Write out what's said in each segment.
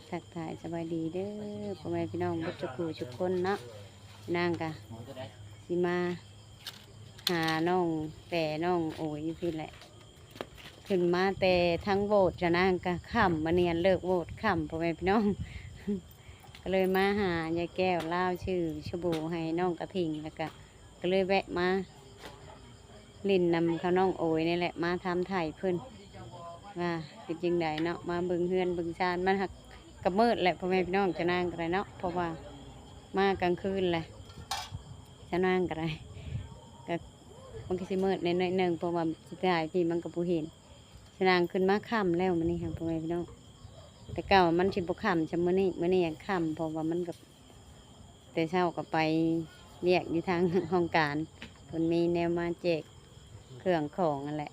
ทักทายสบายดีเด้อพ่อแม่พี่น้องบุตรกูทุกคนเนาะนางกะสิมาหาน้องแต่น้องโอ้ยพี่แหละขึ้นมาแต่ทั้งโบสถ์จะนางกะค่ำมาเนียนเลิกโบสถ์ค่ำพ่อแม่พี่น้อง ก็เลยมาหายายแก้วเล่าชื่อชบูให้น้องกระทิงแล้วก็เลยแวะมาลินนำเขาน้องโอยนี่แหละมาทำไถ่เพิ่นว่าเป็นจริงใดเนาะมาบึงเฮือนบึงชานมันหักกับมืดแหละพ่อแม่พี่น้องจะนั่งกันไรเนาะเพราะว่ามากลางคืนแหละจะนั่งกันไรก็มันก็สิมืดในหนึ่งเพราะว่าสิถ่ายพี่มันก็บ่เห็นจะนั่งขึ้นมาค่ำแล้วมันนี่ค่ะพ่อแม่พี่น้องแต่เก่ามันชิบค่ำชะมื้อนี้ยังค่ำเพราะว่ามันกับแต่เช้าก็ไปเรียกอยู่ทางห้องการคนมีแนวมาแจกเครื่องของนั่นแหละ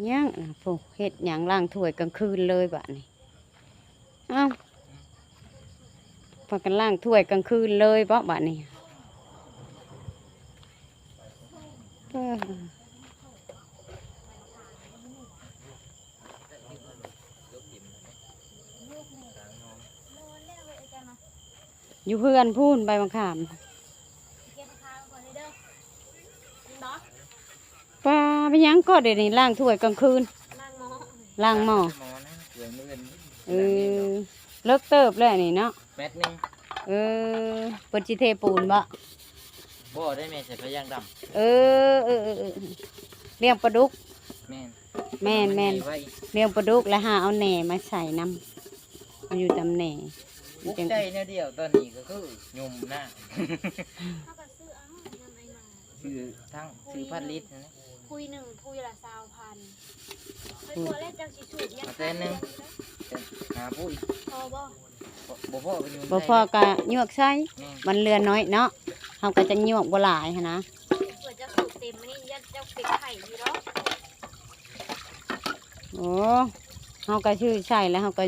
ย่างพวกเห็ดหยางล่างถ้วยกลางคืนเลยบ้านี่อ้าวพากันล่างถ้วยกลางคืนเลยเพราะบ้านี่อยู่เพื่อนพูนใบบางขามปลาไปยังก็เดี๋ยวนี้ล่างถ้วยกลางคืนล่างหม้อเออเลิกเติบเลยนี่เนาะเม็ดนึงเปิดจีเทปูนบ่ได้แม่ใส่พยางดำเลี้ยงปลาดุกแม่นเลี้ยงปลาดุกแล้วหาเอาแหน่มาใส่น้ำมันอยู่ตำแหน่บุกใจเนี่ยเดียวตอนนี้ก็คือยุ่มหน้าซื้อพันลิตรนะพุย1พุยละ20,000ไปตัวเล่นจังสิสูบยังเต้นนึงหาพุยพอบ่บ่พอก็ยวกใส่มันเรือน้อยเนาะเฮาก็จะยวกบ่หลายหั่นนะเพื่อจะสูบเต็มนี่ยัดจะเป็ดไข่อยู่เนาะโอ้เฮาก็ชื่อใส่แล้วเฮาก็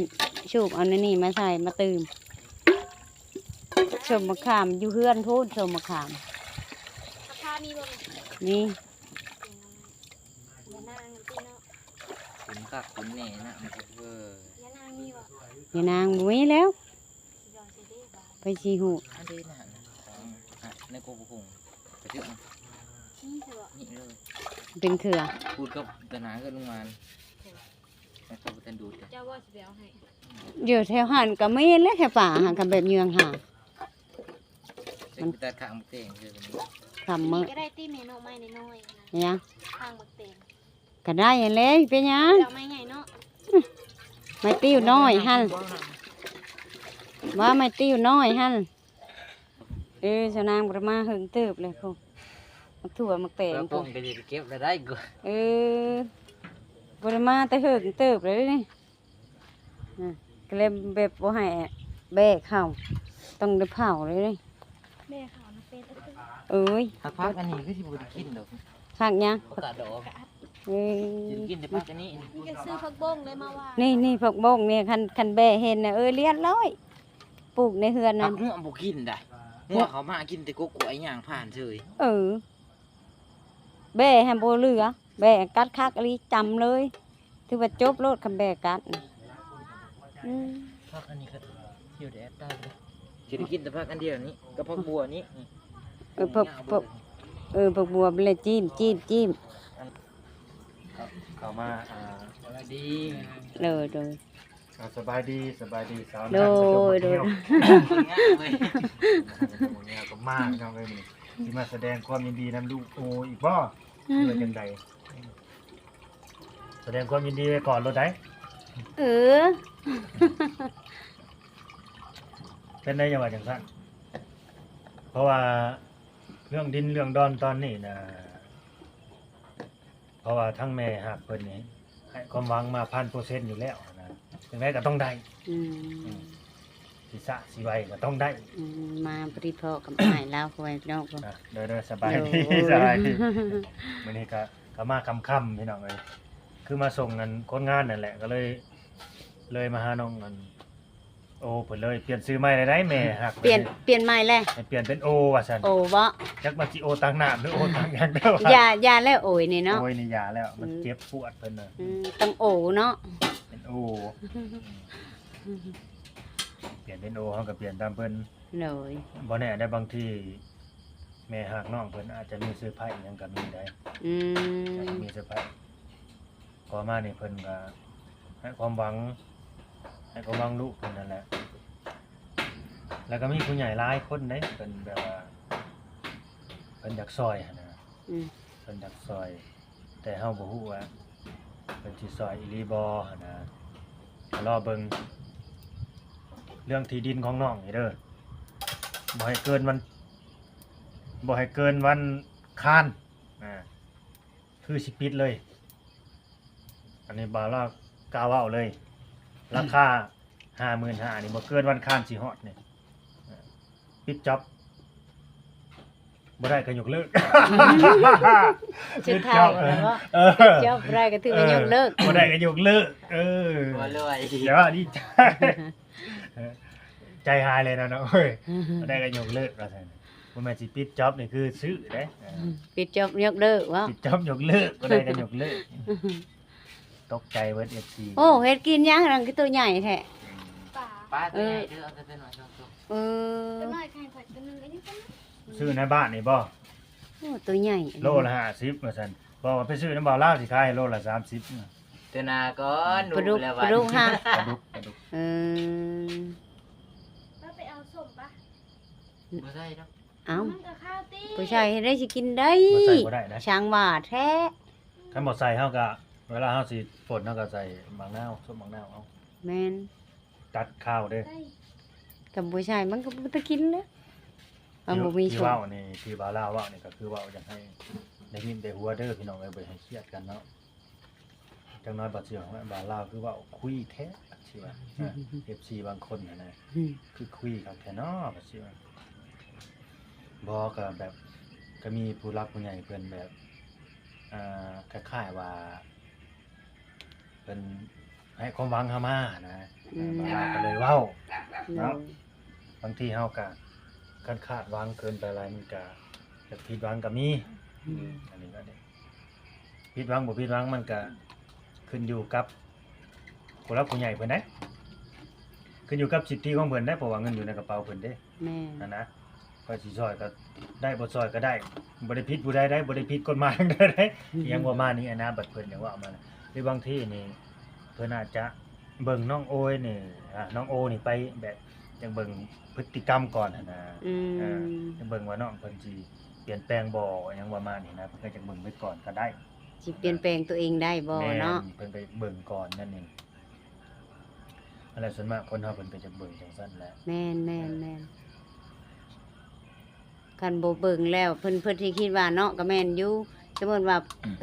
ชูบเอานี่มาใส่มาตื่มชมมะขามอยู่เฮือนพูดชมมะขามราคามีบ่นี่ยานางพี่เนาะขุนคักขุนแหน่นะยานางมีบ่ยานางบ่มีแล้วไปสิฮู้อันนี้นะในโกบุกงไปถึงนี่เลยเป็นเถื่อพูดกับตนาก็ลงมาแล้วเขาเป็นดูดเจ้าว่าสิไปเอาให้อยู่แถวหันก็มีแล้วแถวป่าหันก็แบบเยืองหามันแต่ข้างมุกเตงเลยทำมื้อก็ได้ตีเมนูใหม่น้อยๆเนี่ยข้างมุกเตงก็ได้อันแล้วเป็นหยังไม้ใหญ่เนาะไม้ติ้วน้อยหั่นว่าไม้ติ้วน้อยหั่นชาวนางประมาหึงตืบเลยพวกมักถั่วมักแตงพวกก็จะเก็บได้กูประมาแต่หึงตืบเลยนี่ก็เลยแบบบ่ให้แบกเข้าต้องได้เผาเลยนี่แม่เขานะเป็นพักอันนี้คือที่บุญกินดอกผักยังผักกาดดอกกินแต่ผักอันนี้นี่จะซื้อผักบงเลยมาว่านี่ผักบงเนี่ยคันแบะเห็นนะเลี้ยนร้อยปลูกในเฮือนนั้นหัวบุกินได้หัวเขามากินแต่กุ๊กไอ้ย่างผ่านเฉยแบะแฮมโบเหลือแบะกัดคักอะไรจำเลยถือว่าจบโลดคำแบะกัดผักอันนี้ครับเดี๋ยวแดดได้เลยจะได้กินแต่ผักอันเดียวนี้กับผักบัวนี้ผักบัวเป็นเลยจิ้มเข้ามาดีเลยสบายดีสาวโดยก็มากน้องเลยที่มาแสดงความยินดีนำลูกโออีกบ่เพื่อจังใดแสดงความยินดีไว้ก่อนรถได้เป็นได้ยังไงจังซั่นเพราะว่าเรื่องดินเรื่องดอนตอนนี้นะเพราะว่าทั้งแม่หักเพิ่นนี่ให้ความหวังมา 1,000% อยู่แล้วนะจังไดก็ต้องได้สิสะสิไว้ก็ต้องได้มาปริพอกับอ้ายแล้วพ่อแม่พี่น้องเด้อสบายดีมื้อนี้ก็มาค่ำๆพี่น้องเอ้ยคือมาส่งกันคนงานนั่นแหละก็เลยมาหาน้องกันโอเพิ่นเลยเปลี่ยนชื่อใหม่ได้แม่ฮักเปลี่ยนใหม่แล้วเปลี่ยนเป็นโอว่าซั่นโอบ่จักมาสิโอตังน้ำหรือโอตังหยังเด้อยาแล้วโอยนี่เนาะโอยนี่ยาแล้วมันเจ็บปวดเพิ่นน่ะต้องโอเนาะเป็นโอ โอเปลี่ยนเป็นโอเฮาก็เปลี่ยนตามเพิ่น โดย บ่แน่ได้บางที่แม่ฮักน้องเพิ่นอาจจะมีเซอร์ไพรส์หยังก็มีได้ อืม มีเซอร์ไพรส์พอมานี่เพิ่นก็ให้ความหวังลูกเพิ่นนั่นแหละแล้วก็มีผู้ใหญ่หลายคนเด้เพิ่นแบบว่าเพิ่นอยากซอยหันนะ อืม เพิ่นอยากซอย แต่เฮาบ่ฮู้ว่าเพิ่นสิซอยอีหลีบ่หันนะก็รอเบิ่งเรื่องที่ดินของน้องนี่เด้อบ่ให้เกินวันค้านคือสิปิดเลย อันนี้บ่าวลาวกล่าวเว้าเลย ราคา 55,000นี่บ่เกินวันค้านสิฮอดนี่ปิดจ็อบบ่ได้ก็ยกเลิก สุดท้ายแล้วว่า เออ จบได้ก็ถือว่ายกเลิก บ่ได้ก็ยกเลิกบ่รวย เดี๋ยวดีใจใจหายเลยนะเนาะเฮ้ยบ่ได้ก็ยกเลิกว่าซั่นบ่แม่นสิปิดจ็อบนี่คือซื้อเด้ ปิดจบยกเลิกว่า ปิดจ็อบยกเลิกบ่ได้ก็ยกเลิกตกใจเบิด FC โอ้เฮ็ดกินยังนั่นคือตัวใหญ่แท้ ป่า ป้าตัวใหญ่เด้อเอาตัวน้อยตัว เออ ตัวน้อยใครผัดตัวนึงก็ยังตัว ซื้อในบ้านนี่บ่ โอ้ตัวใหญ่ โลละ50ว่าซั่นบ่ว่าไปซื้อน้ำบ่าวลาวสิขายโลละ30 ตัวนาก่อน ปลาดุก แล้ว ปลาดุกฮะ ปลาดุก เออ แล้วไปเอาส้มปะ บ่ใช่ดอก เอ้า มันกับข้าวตี ผู้ชายเฮ็ดได้สิกินได้ บ่ใส่บ่ได้นะ ช่างว่าแท้ คันบ่ใส่เฮาก็เวลาเฮาสิฝนเฮาก็ใส่มะนาวส้มมะนาวเอา แม่น ตัดข้าวเด้อ ได้ กับผู้ชายมันก็บ่ตะกินแล้วมันบ่มี ที่ ชม เว้านี่ที่บ่าวลาวเว้านี่ก็คือเว้าอยากให้ได้ยินได้หัวเด้อพี่น้องเอ้ยบ่ให้เครียดกันเนาะจังน้อยบ่เชื่อว่าบ่าวลาวคือเว้าคุยแท้สิว่าFC บางคนน่ะนะ อืม คือคุยกับแท้เนาะบ่สิว่าบ่ก็แบบก็มีผู้รักผู้ใหญ่เพิ่นแบบคล้ายๆว่าเพิ่นให้ความหวังเฮามานะบ่าวลาวก็เลยเว้า เนาะ บางทีเฮาก็คันคาดหวังเกินไปหลายมันก็จะผิดหวังก็มี อืม อันนี้ก็ได้ผิดหวังบ่ผิดหวังมันก็ขึ้นอยู่กับผู้รักผู้ใหญ่เพิ่นเด้ขึ้นอยู่กับสิทธิของเพิ่นได้เพราะว่าเงินอยู่ในกระเป๋าเพิ่นเด้ แม่น นั่นนะก็สิซอยก็ได้บ่ซอยก็ได้บ่ได้ผิดผู้ใดได้บ่ได้ผิดกฎหมายทางใดได้อิหยังบ่มานี่อันนะบัดเพิ่นอย่างว่ามานะหรือบางทีนี่เพิ่นอาจจะเบิ่งน้องโอยนี่น้องโอนี่ไปแบบจังเบิ่งพฤติกรรมก่อนหันนะ อืม จังเบิ่งว่าน้องเพิ่นสิเปลี่ยนแปลงบ่อิหยังว่ามานี่นะเพิ่นก็จังเบิ่งไว้ก่อนก็ได้ สิเปลี่ยนแปลงตัวเองได้บ่เนาะ แม่เพิ่นไปเบิ่งก่อนนั่นเองอะไรส่วนมากคนเฮาเพิ่นก็จะเบิ่งจังซั่นแหละ แม่นแม่นแม่นคันบ่เบิ่งแล้วเพิ่นสิคิดว่าเนาะก็แม่นอยู่สมมุติว่า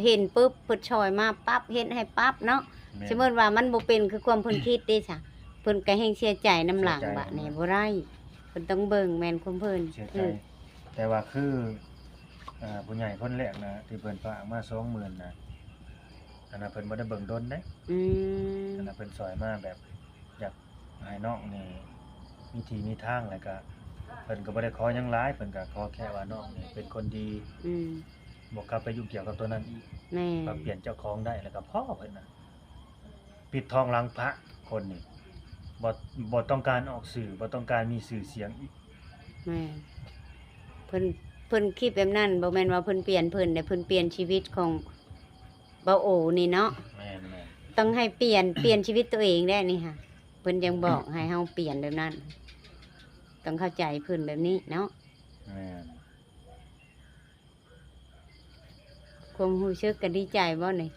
เห็นปุ๊บเพิ่นช่อยมาปั๊บเฮ็ดให้ปั๊บเนาะ แม่น สมมุติว่ามันบ่เป็นคือความเพิ่นคิดเด้จ้ะเพิ่นก็แฮงเสียใจน้ำหลัง เสียใจ บะนี่บ่ได้เพิ่นต้องเบิ่งแม่นความเพิ่น เสียใจแต่ว่าคือผู้ใหญ่คนแรกนะที่เพิ่นฝากมา 20,000นะอันนั้นเพิ่นบ่ได้เบิ่งดนเด้ อืม อันนั้นเพิ่นซอยมาแบบอยากให้น้องนี่มีที่มีทางแล้วก็เพิ่นก็บ่ได้ขอหยังหลายเพิ่นก็ขอแค่ว่าน้องนี่เป็นคนดี อืม บ่กลับไปยุ่งเกี่ยวกับตัวนั้นอีก แม่ ปรับเปลี่ยนเจ้าของได้แล้วก็พ่อเพิ่นน่ะปิดทองหลังพระคนนี่บ่ต้องการออกสื่อบ่ต้องการมีชื่อเสียงอีก แม่เพิ่นคิดแบบนั้นบ่แม่นว่าเพิ่นเปลี่ยนเพิ่นแต่เพิ่นเปลี่ยนชีวิตของเบาโอนี่เนาะ แม่น ต้องให้เปลี่ยนชีวิตตัวเองได้นี่ค่ะเพิ่นยังบอกให้เฮาเปลี่ยนแบบนั้น ต้องเข้าใจเพิ่นแบบนี้เนาะ แม่น ความรู้สึกก็ดีใจบ่นี่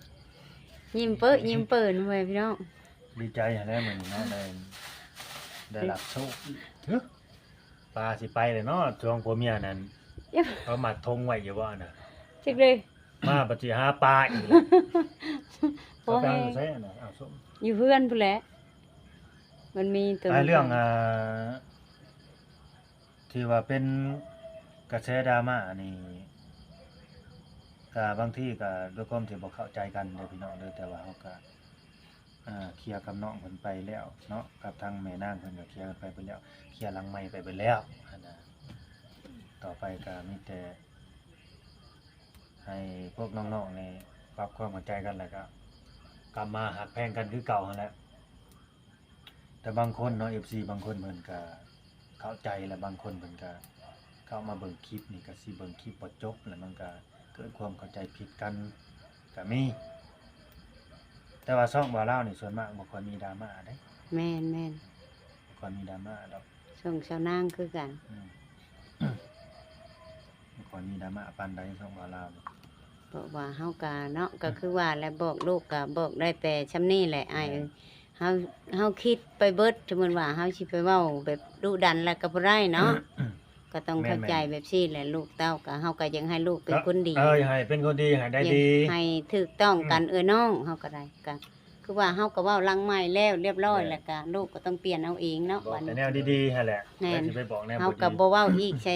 ยิ้มเปิ้ยิ้มเปิ้นเว้ยพี่น้อง ดีใจหั่นแหละมื้อนี้เนาะได้รับโชคเฮ้อปลาสิไปเลยเนาะช่วงผัวเมียนั่นเขามัดธงไว้อยู่บ่น่ะ จักเลย มาปฏิหาปลาอีกแล้ว โอ้ เขา ย ตั้งใส่อันน่ะอ้าวส้ม อยู่เพื่อนพุ่นแหละมันมีตัว เรื่องที่ว่าเป็นกระแสดราม่านี่ก็บางทีก็ด้วยความที่บ่เข้าใจกันเด้อพี่น้องเด้อแต่ว่าเฮาก็เคลียร์กับน้องเพิ่นไปแล้วเนาะกับทางแม่นางเพิ่นก็เคลียร์กันไปแล้วเคลียร์หลังไมค์ไปเบิดแล้วอันน่ะต่อไปก็มีแต่ให้พวกน้องๆนี่ปรับความเข้าใจกันแล้วก็กลับมาหักแพงกันคือเก่าหั่นแหละ แต่บางคนเนาะ FC บางคนเพิ่นก็เข้าใจและบางคนเพิ่นก็เข้ามาเบิ่งคลิปนี่ก็สิเบิ่งคลิปบ่จบแล้วมันก็เกิดความเข้าใจผิดกันก็มีแต่ว่าช่องบ่าวลาวนี่ส่วนมากบ่ค่อยมีดราม่าเด้ แม่น บ่ค่อยมีดราม่าดอก ส่งชาวนางคือกัน อืม บ่ค่อยมีดราม่าปานใดช่องบ่าวลาวนี่ เพราะว่าเฮาก็เนาะก็คือว่าแล้วบอกลูกก็บอกได้แต่ชำนี้แหละอ้ายเอ้ยเฮาคิดไปเบิดสมมุติว่าเฮาสิไปเว้าแบบดุดันแล้วก็บ่ได้เนาะ ก็ต้องเข้าใจแบบซี่แหละลูกเต้าก็เฮาก็ยังให้ลูกเป็นคนดี ให้เป็นคนดีให้ได้ดี ให้ถูกต้องกันน้องเฮาก็ได้ก็คือว่าเฮาก็เว้าลังใหม่แล้วเรียบร้อยแล้วก็ลูกก็ต้องเปลี่ยนเอาเองเนาะ บอก วัน แต่ นี้ แนวดีๆหั่นแหละ แม่น แต่สิไปบอกแนว เฮา บ่ ก็ ดี บ่เว้าอีกใช่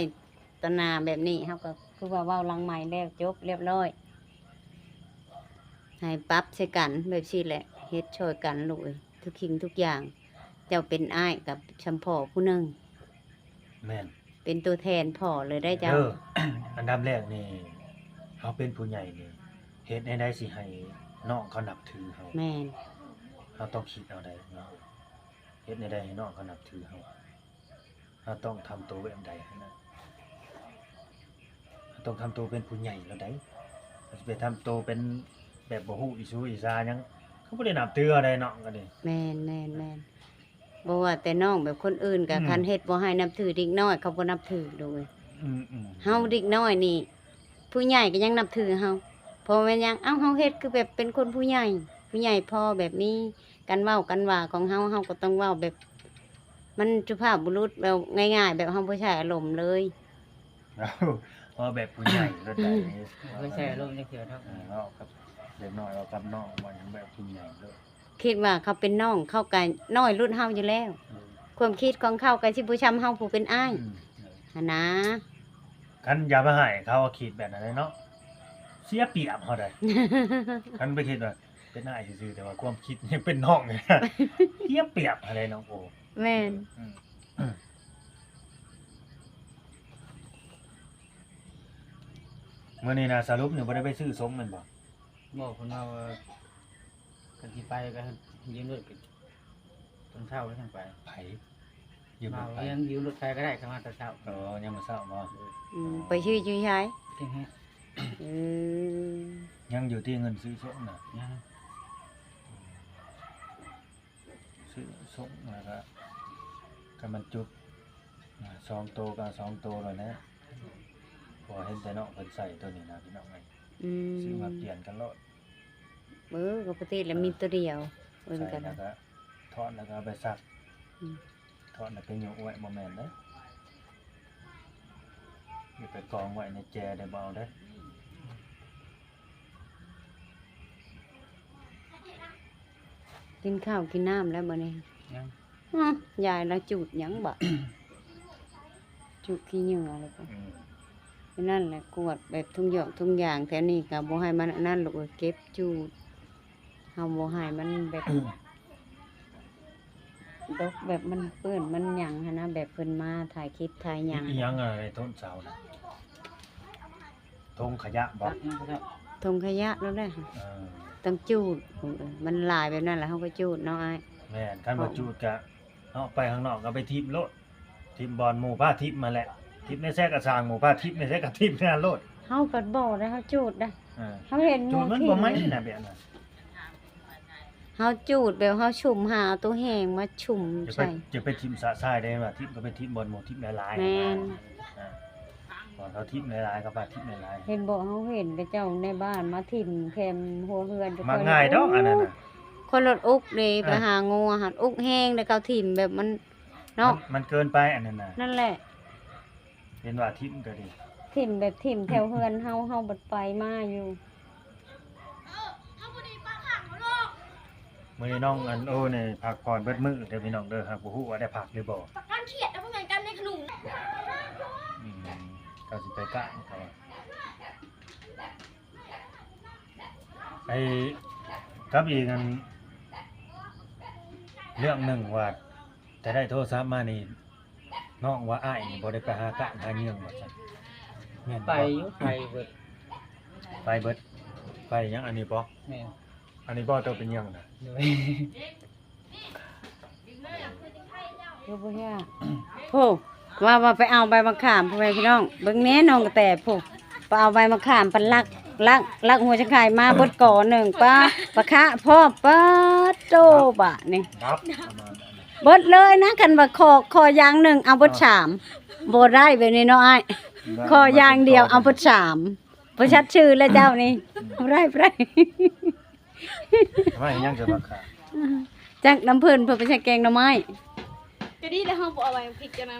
ตนาแบบนี้เฮาก็คือว่าเว้าลังใหม่แล้วจบเรียบร้อยให้ปรับใส่กันแบบซี่แหละเฮ็ดช่วยกันลูกเอ้ยทุกสิ่งทุกอย่าง เจ้าเป็นอ้ายกับชำพ่อผู้หนึง แม่น เป็นตัวแทนพ่อเลยได้เจ้า อันดับแรกนี่เฮาเป็นผู้ใหญ่นี่เฮ็ดให้ได้สิให้น้องเขานับถือเฮา แม่น เฮาต้องคิดเอาได้เนาะเฮ็ดให้ได้ให้น้องเขานับถือเฮาเฮาต้องทำตัวแบบใดหั่นน่ะเฮาต้องทำตัวเป็นผู้ใหญ่แล้วได้สิไปทำตัวเป็นแบบบ่ฮู้อีซูอีซาหยังเขาบ่ได้นับถือเอาได้เนาะก็ดิ แม่นบ่ว่าแต่น้องแบบคนอื่นก็คันเฮ็ดบ่ให้นับถือเด็กน้อยเขาบ่นับถือโดย อืม เฮาเด็กน้อยนี่ ผู้ใหญ่ก็ยังนับถือเฮาเพราะแม่นหยังเอ้าเฮาเฮ็ดคือแบบเป็นคนผู้ใหญ่พอแบบนี้กันเว้ากันว่าของเฮาก็ต้องเว้าแบบ มันสุภาพบุรุษแบบง่ายๆ แบบเฮาบ่ใช้อารมณ์เลย เอาแบบผู้ใหญ่แล้วได้ ไม่ใช่ลมจังเทื่อเท่า เอาครับเด็กน้อยเอากับน้องว่าอย่างแบบผู้ใหญ่เลย คิดว่าเขาเป็นน้องเขาก็น้อยรุ่นเฮาอยู่แล้ว ความคิดของเขาก็สิบ่ช้ำเฮาผู้เป็นอ้ายหันนะ คันอย่ามาให้เขาคิดแบบนั้นเลยเนาะเสียเปรียบเขาได้ คันไปคิดว่าเป็นอ้ายซื่อๆแต่ว่าความคิดยังเป็นน้องเลยนะเสียเปรียบอะไรน้องโอ แม่น มื้อนี้นะสรุปนี่บ่ได้ไปซื้อสมแม่นบ่ บอกเพิ่นว่ากันสิไปก็ยืมรถกันตอนเช้าแล้วจังไป ไผอยู่ มา บ่ไป ยังยืมรถไฟก็ได้เข้ามาตอนเช้า ยังบ่ทราบบ่ ไปชื่อจุ้ยชาย จริงฮะ อืม ยังอยู่ที่เงินซื้อสมน่ะ ยัง ซื้อสมแล้วก็มันจุบ2โตก็2โตแล้วนะพอเห็นแต่น้องเพิ่นใส่ตัวนี้นะพี่น้องเอ้ย อืม ซื้อมาเปลี่ยนกันโลด ก็ปกติแล้วมีตัวเดียวเบิ่ง ใส่ กัน แล้วก็ทอดแล้วก็เอาไปซัก อืม ทอดแล้วก็โยกไว้บ่แม่นเด้ออย่าไปกองไว้ในแจได้บ่เอาเด้อ กินข้าวกินน้ำแล้วบ่เนี่ย ยัง ยายแล้วจูดหยังบ่ จูดขี้เหงื่อแล้วก็ อืม นั่นแหละกวดแบบทุกอย่างทุกอย่างแถวนี้ก็บ่ให้มันอันนั่นลูกเอ้ยเก็บจูดเฮาบ่ให้มันแบบดกแบบมันเปื้อนมันหยังหันนะแบบเพิ่นมาถ่ายคลิปถ่ายหยัง อีหยังอะไรต้นเสาน่ะทงขยะบ่ ตักยังก็ได้ ทงขยะแล้วได้อ เออ ต้องจูดมันหลายแบบนั้นแหละเฮาก็จูดเนาะอ้าย แม่นคันบ่จูดก็เอาไปข้างนอกก็ไปทิมโลดทิมบอลหมู่พาทิมมาแหละทิมในแท้กระสร้างหมู่พาทิมในแท้กระทิมนั่นโลด เฮาก็บ่ได้เฮาจูดได้ เออ เฮาเห็นห จู มู่ ดมัน ที่ บ่ไหม้น่ะแบบนั้น เฮาจูดแบบเฮาชุ่มหาเอาตัวแห้งมาชุ่ม จะไป ใส่ ทิมสะทรายได้ว่าทิมก็ไปทิมบอลหมู่ทิมหลายๆ แม่น อ่าบอลเขาทิมหลายๆก็ว่าทิมหลาย เห็นบอกเฮาเห็นแต่เจ้าในบ้านมาถิ่มแคมหัวเฮือน ๆมาง่ายดอกอันนั้นน่ะ คนรถอุกเลยไปหางูหันอุกแห้งแล้วเขาถิ่มแบบมันเนาะ มันเกินไปอันนั้นน่ะ นั่นแหละ เห็นว่าทิมก็ดี ถิ่มแบบถิ่มแถวเฮือนเฮาบัดไปมาอยู่ มื้อนี้น้องอันโอ้นี่พักผ่อนเบิดมื้อเด้อพี่น้องเด้อครับบ่ฮู้ว่าได้พักหรือบ่ ปากกันเขียดแล้วพวกเหมือนกันในขนม อืมก็สิไปกะเขาว่าไอ้กับอีกอันเรื่องหนึงว่าแต่ได้โทรศัพท์มานี่น้องว่าอ้ายนี่บ่ได้ไปหากะหาเยื่องว่าซั่นแม่น ไป บ่ อยู่ไปเบิด ไปเบิดไปหยังอันนี้บ่ แม่น อันนี้บ่ตัวเป็นหยังน่ะ เลย ก็บ่ยากโอ้ว่าไปเอาใบมะขามพ่อแม่พี่น้องเบิ่งแหน่น้องกระแตโพไปเอาใบมะขามปันลักหัวจังไข่มาเบิดก่อหนึ่งป้าปะคะพ่อป้าโตบะนี่ ครับประมาณนั้น เบิดเลยนะกันว่าคอยางหนึ่งเอาเบิดสามบ่ได้แบบนี้เนาะอ้ายคอยางเดียวเอาเบิดสามบ่ชัดชื่อแล้วเจ้านี่บ่ได้ ไม่ยังจะมาขา จักน้ำเพิ่นเพิ่นไปใช้แกงหน่อไม้ ก็ดีแล้วเฮาบ่เอาไว้พริกจะน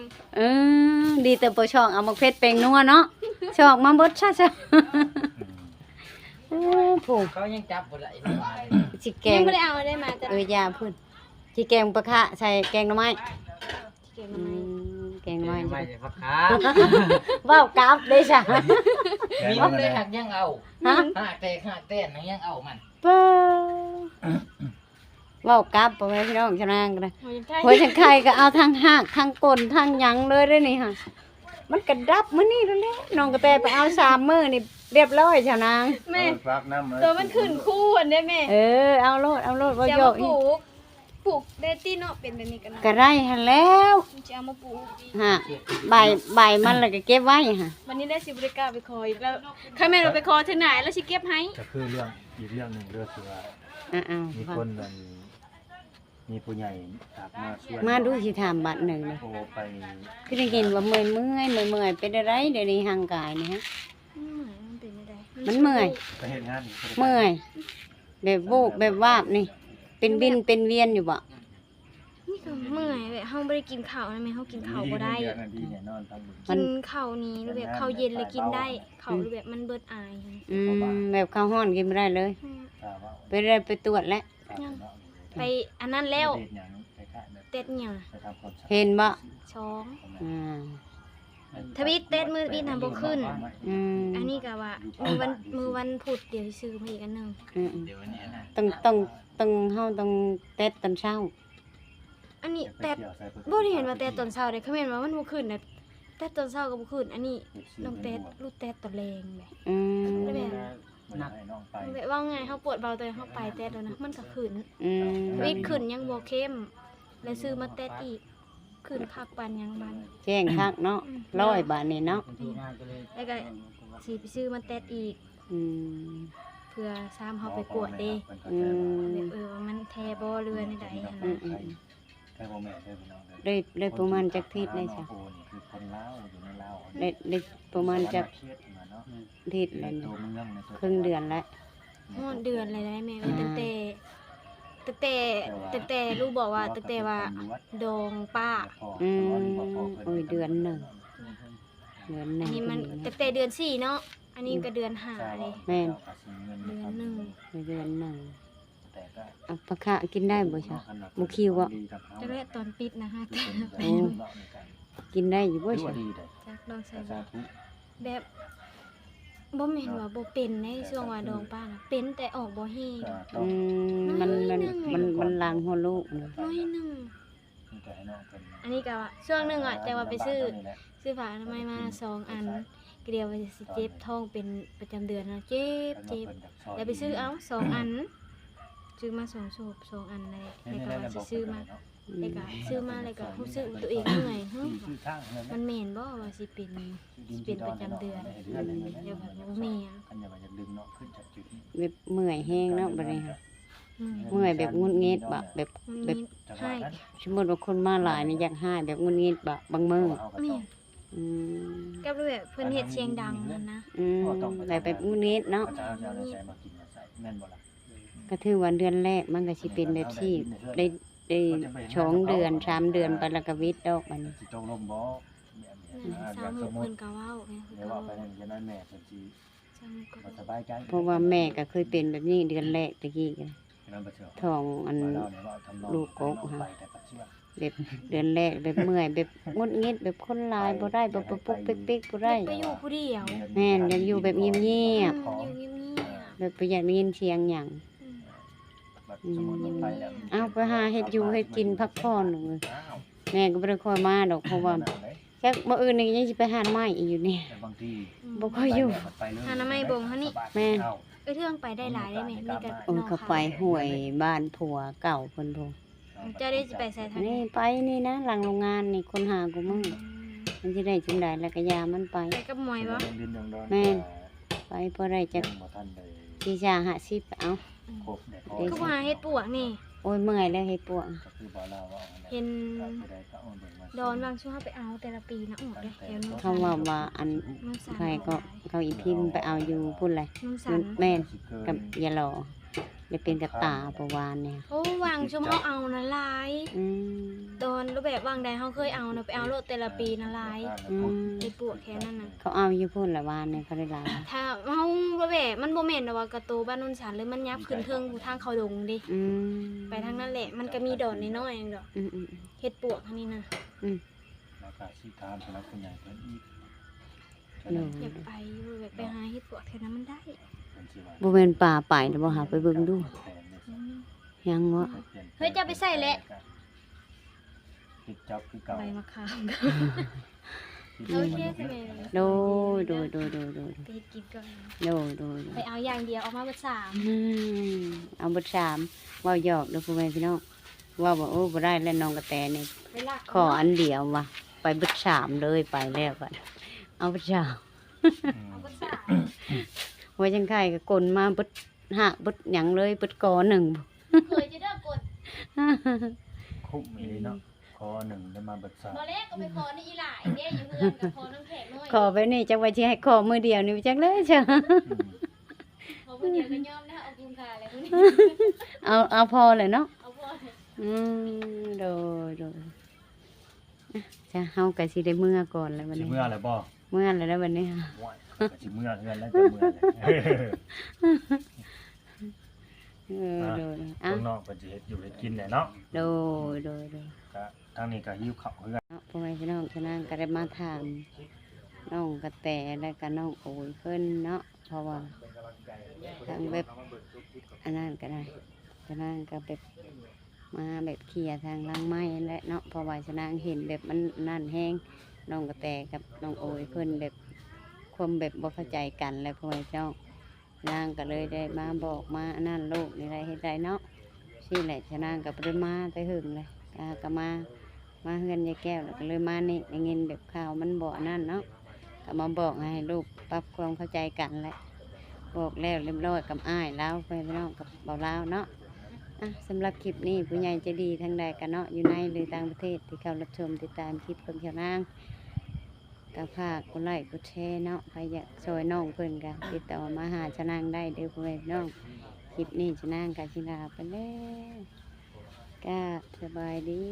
ำ ดีแต่บ่ช่องเอามาเผ็ดแปลงนัวเนาะช่องมาเบิดซะผู้ เขายังจับบ่ได้บาด สิแก ยัง ง บ่ได้เอาได้มาแต่ ยาพุ่นสิแกงปลาคะใส่แกงหน่อไม้ เก็บมาใหม่ แกงหน่อไม้ ไม่ได้พักขา ว้าวกราฟเด้จ้ะ มีมันได้หักยังเอา ฮะ หักแต่นยังเอามัน เป้อว้าวกราฟพ่อแม่พี่น้องชะนางกันนะ หัวยังไข่ หัวฉันไข่ก็เอาทั้งหากทั้งก้นทั้งหยังเลยเด้อนี่ค่ะมันกระดับมื้อนี้แล้วแหละน้องกระแตไปเอา3มื้อนี่เรียบร้อยชะนาง แม่ ฝากน้ำเลย ตัวมันขึ้นคู่อันได้แม่ เอาโลดบ่ จะ โย มาก ปลูกได้ตี้เนาะเป็นแบบนี้กันนะ ก็ได้หั่นแล้ว จะเอามาปลูก ฮะใบมันแล้วก็เก็บไว้ค่ะ วันนี้ได้สิบริการไปคออีกแล้วข้าแม่เราไปคอถึงไหนแล้วสิเก็บให้ จะคือเรื่องอีกเรื่องหนึ่งเรื่องคือว่า อ้าว มีคนนั้นมีผู้ใหญ่ฝากมาช่วย มาดูสิถามบัดหนึ่งเลย โทรไป คือได้ยินว่าเมื่อยเป็นอะไรเดี๋ยวนี้ห่างกายนี่ฮะ มันเป็นอะไร มันเมื่อย ไปเห็นงานนี่ เมื่อยแบบโบกแบบวาบนี่ เป็นวินเป็นเวียนอยู่บ่ นี่ก็เมื่อยแบบเฮาบ่ได้กินข้าวนะแม่เฮากินข้าวบ่ได้ ดีเนี่ยนอนทำบุญ กินข้าวนี้หรือแบบข้าวเย็นเลยกินได้ข้าวหรือแบบมันเบิดอาย แบบข้าวห้อนกินไม่ได้เลย ตาว่า ไปตรวจแล้ว ไปอันนั้นแล้ว เด็ดหยังไปขายแบบ เต็ดหยัง ไปทำความสะอาด เห็นบ่ ช้อง อ่า ทวิตเต็ดมือวินทำบ่ขึ้น อืม อันนี้ก็ว่ามือวันพุธเดี๋ยวสิซื้อมาอีกอันหนึง เดี๋ยวนี้นะ ต้องเฮาต้องเต็ดตอนเช้า อันนี้แต่บ่ได้เห็นว่าแต่ตอนเช้าเด้เขาแม่นว่ามันบ่ขึ้นนะแต่ตอนเช้าก็บ่ขึ้นอันนี้น้องเต็ดลูกเต็ดตอนแรงแหละ อืม แล้วแบบ นักให้น้องไป แบบว่าไงเฮาปวดเบาแต่เฮาไปเต็ดแล้วนะมันก็ขึ้น อืม วิตขึ้นยังบ่เข้มแล้วซื้อมาเต็ดอีกขึ้นคักปานยังบัน แจ้งคักเนาะ100 บาทนี่เนาะ ทีงานก็เลย แล้วก็สิไปซื้อมาเต็ดอีก อืม เพื่อซ้ำเฮาไปกวดเด้ อืม แบบว่ามันแท้บ่เรือในใดหั่น อื นะ ม ใช่พ่อแม่ใช่พี่น้อง ได้ประมาณจักทิศเลยจ้ะ คือคนลาวอยู่ในลาว ได้ประมาณจัก เครียดมาเนาะ ทิศเลย ตัว นี่ เมืองในตัว ครึ่งเดือนแล้ว ฮอดเดือนเลยได้แม่ตั้งแต่ลูกบอกว่าตั้งแต่ว่าดองป้า อืมโอ้ยเดือนหนึ่ง อันนี้มันตั้งแต่เดือน4เนาะอันนี้ก็เดือน5เลย แม่น เดือนหนึ่ง เดือนหนึ่ง แต่ก็ เอาปลาคะกินได้บ่จ๊ะ บ่คิวบ่ จะแรกตอนปิดนะฮะ กินได้อยู่บ่ ว่า จ๊ะ ดีเลย จากลองใส่ สาธุ แบบบ่แม่นว่าบ่เป็นในช่วงว่าดองป้าน่ะเป็นแต่ออกบ่แห้ง อืมมันล้างหัวลูกนี่ น้อยหนึงอันนี้ก็ว่าช่วงหนึงอ่ะจะว่าไปซื้อผ้าอนามัยมา2อันก็เดียวว่าสิเจ็บท้องเป็นประจำเดือนนะเจ็บแล้วไปซื้อเอา2อันซื้อมา2โฉบ2อันเลยแล้วก็ว่าสิซื้อมาแล้วก็ซื้อมาแล้วก็รู้สึกตัวเองเหนื่อยมันแม่นบ่ว่าสิเป็นประจำเดือนเดี๋ยวแบบบ่แม่น กันอย่าจะดึงเนาะขึ้นจากจุดนี้ แบบเมื่อยแห้งเนาะบัดนี้ค่ะ อืม เมื่อยแบบงุนงิดบ่แบบ มัน จังหวะ ให้ นั้น สมมุติว่าคนมาหลายนี่อยากหายแบบงุนงิดบ่บางมื้อ แม่น อืม กับแบบเพิ่นเฮ็ดเสียงดังนั่นนะ แบบงุนงิดเนาะ อาจารย์จะใช้มากินมาใส่แม่นบ่ล่ะ ก็ถือว่าเดือนแรกมันก็สิเป็นแบบที่ได้2เดือน3เดือนไปแล้วก็วิตดอกบัดนี้ สิตกลมบ่ สาวหมู่เพิ่นก็เว้าไง เดี๋ยวว่าไปนั่นจะนั่นแม่เพิ่นสิ สาวหมู่ก็ บ่สบายใจ เพราะว่าแม่ก็เคยเป็นแบบนี้เดือนแรกตะกี้ก็ นั่นบ่เชื่อ ท้องอัน ลูกกบฮะ ไปแต่ปัจจุบัน แบบเดือนแรกแบบเมื่อยแบบงุดงิดแบบคนหลายบ่ได้แบบปุ๊กปิ๊กบ่ได้ ไปอยู่ผู้เดียว แม่นอยากอยู่แบบเงียบ อยู่เงียบ ๆแบบบ่อยากได้ยินเสียงหยัง บัดสมมุติว่าไปแล้ว เอาไปหาเฮ็ดอยู่เฮ็ดกินพักผ่อนเลย อ้าว แม่ก็บ่ได้ค่อยมาดอกเพราะว่าจักมื้ออื่นนี่ยังสิไปหาไม้อีกอยู่นี่ แต่บางที บ่ค่อยอยู่ ไปเลย หาน้ำไม้บ่งเฮานี่ แม่น เอ้า เรื่องไปได้หลายได้แม่มีแต่ โอ้ยเขาไปห้วยบ้านผัวเก่าเพิ่นพู อ๋อ เจ้าได้สิไปใส่ทางไหน นี่ไปนี่นะหลังโรงงานนี่คนหากูมึงมันจะได้จังไดแล้วก็ยามันไป ไปกับหมวยบ่ ดินดอน แม่น ไปพอได้จะ ยังบ่ทันได้ ที่ชา50เอา ครบได้พอ คือว่าเฮ็ดปวกนี่ โอ้ยเมื่อยแล้วให้ปวด ก็คือบ่ลาว่าเอา เห็น ผู้ใดก็เอาเบิ่งมา ดอนบางช่วงเขาไปเอาแต่ละปีนะออกเลยเดี๋ยวนู้น เขาว่าอัน นุ่มสัน ใครก็เขาอีพิมพ์ไปเอาอยู่พุ่นเลย นุ่มสัน แม่นกับยาหล่อได้เป็นกับตาประวานเนี่ย โอ้วางช่วงเขาเอานะหลาย อืม ตอนรูปแบบวางใดเขาเคยเอานะไปเอาโลดแต่ละปีนะหลาย อืม ไอ้ปวกแค่นั้นน่ะ เขาเอาอยู่พุ่นละวานเนี่ยเขาได้หลาย ถ้าเฮารูปแบบมันบ่แม่นดอกว่ากระตูบ้านนุ่นสันเลยมันยับขึ้นเทิงผู้ทางเขาดงดิ อืม ไปทางนั้นแหละมันก็มีดอนน้อยๆเองดอก อืมอืม เฮ็ดปวกอันนี้นะ แล้วก็สิถามสำหรับผู้ใหญ่เพิ่นอีก หนู อย่าไปรูปแบบไปหาเฮ็ดปวกแถวนั้นมันได้ เพิ่นสิว่า บ่แม่นป่าไปแล้วบ่หาไปเบิ่งดู แผนได้ อืม ยังวะ เฮ้ยจะไปใส่แหละ ปิดจับคือเก่า ใบมะขาม ปิด โอ จับ เคใช่ไหม โดโด ไปเฮ็ดกินก่อน โด ไปเอาอย่างเดียวเอามาเบิดสาม อืมเอาเบิด3เว้าหยอกเด้อพ่อแม่พี่น้องว่าบ่โอ้บ่ได้แล้วน้องกระแตนี่ ไปลาก ขออันเดียวว่ะไปเบิด3เลยไปแล้วก่อนเอาเบิด3 เอาเบิดสาม ไว้จังไข่ก็กลนมาเบิดหักเบิดหยังเลยเบิดกอหนึ่ง เคยจะเด้อกด คุ้มอีหลีเนาะขอหนึ่งได้มาเบิดสาม บ่แรกก็ไปขอนี่อีหล่าอีเด้อยู่เฮือนกับขอน้ำแข็งน้อย ขอไปนี่จังไว้ที่ให้ขอมือเดียวนี่จังเลยจ้ะ ขอผู้เดียวก็ยอมนะเอากุมคาอะไรพวกนี้ เอาพอเลยเนาะ เอาพ่อ อืมโดอ่ะจะเฮาก็สิได้เมื่อก่อนแล้ววัน สิ นี้ เมื่อไรบ่ เมื่อแล้ววันนี้ ว้ายก็สิเมื่อเฮือนแล้วจะเมื่อเลย อ่ะ ข้างนอกเพิ่นสิเฮ็ดอยู่เฮ็ดกินแหละเนาะ โด ก็ทางนี้ก็หิวข้าวเฮือน เนาะพ่อแม่พี่น้องฉะนั้นก็ได้มาถามน้องกระแตและก็น้องโอยเพิ่นเนาะเพราะว่าทางเว็บอันนั้นก็ได้ฉะนั้นก็แบบมาแบบเคลียร์ทางหลังไม้และเนาะเพราะว่าฉะนั้นเห็นแบบมันนั่นแห้งน้องกระแตกับน้องโอยเพิ่นแบบความแบบบ่เข้าใจกันแล้วพ่อแม่พี่น้องนางก็เลยได้มาบอกมาอันนั้นลูกนี่ไรเฮ็ดไรเนาะสิแหละฉะนั้นก็บ่ได้มาแต่หึงเลยก็มาเฮือนยายแก้วแล้วก็เลยมานี่ได้ยินแบบข่าวมันบ่อันนั่นเนาะก็มาบอกให้ลูกปรับความเข้าใจกันแหละบอกแล้วเรียบร้อยกับอ้ายแล้วไปพี่น้องกับเบาลาวเนาะอ่ะสำหรับคลิปนี้ผู้ใหญ่ใจะดีทางใดกันเนาะอยู่ในหรือต่างประเทศที่เขารับชมติดตามคลิปเพิ่นเขียวนางก็ฝากกดไลค์กดแชร์เนาะใครอยากช่วยน้องเพิ่นก็ติดต่อมาหาชะนางได้เด้อพ่อแม่พี่น้องคลิปนี้ชะนางกับชิลาไปแล้วก็สบายดี